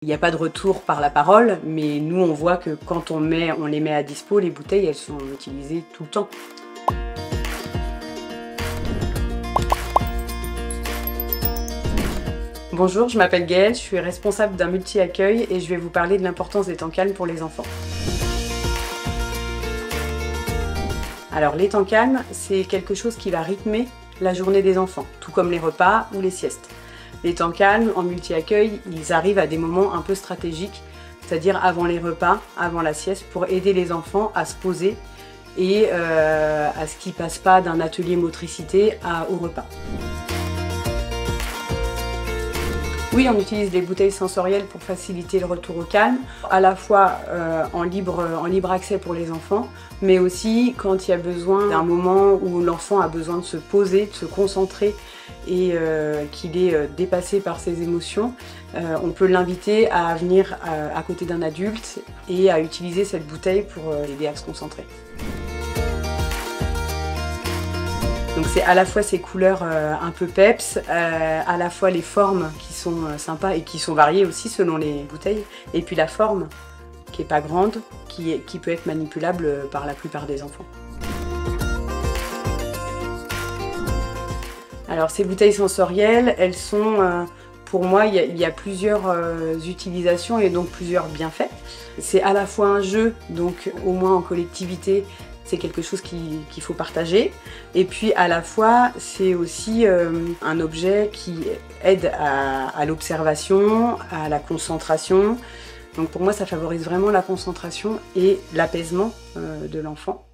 Il n'y a pas de retour par la parole, mais nous on voit que quand on les met à dispo, les bouteilles elles sont utilisées tout le temps. Bonjour, je m'appelle Gaëlle, je suis responsable d'un multi-accueil et je vais vous parler de l'importance des temps calmes pour les enfants. Alors les temps calmes, c'est quelque chose qui va rythmer la journée des enfants, tout comme les repas ou les siestes. Les temps calmes en multi-accueil, ils arrivent à des moments un peu stratégiques, c'est-à-dire avant les repas, avant la sieste, pour aider les enfants à se poser et à ce qu'ils ne passent pas d'un atelier motricité au repas. Oui, on utilise des bouteilles sensorielles pour faciliter le retour au calme, à la fois en libre accès pour les enfants, mais aussi quand il y a besoin d'un moment où l'enfant a besoin de se poser, de se concentrer et qu'il est dépassé par ses émotions, on peut l'inviter à venir à côté d'un adulte et à utiliser cette bouteille pour l'aider à se concentrer. Donc c'est à la fois ces couleurs un peu peps, à la fois les formes qui sont sympas et qui sont variées aussi selon les bouteilles, et puis la forme qui n'est pas grande, qui peut être manipulable par la plupart des enfants. Alors ces bouteilles sensorielles, elles sont, pour moi, il y a plusieurs utilisations et donc plusieurs bienfaits. C'est à la fois un jeu, donc au moins en collectivité, c'est quelque chose qu'il faut partager. Et puis à la fois, c'est aussi un objet qui aide à l'observation, à la concentration. Donc pour moi, ça favorise vraiment la concentration et l'apaisement de l'enfant.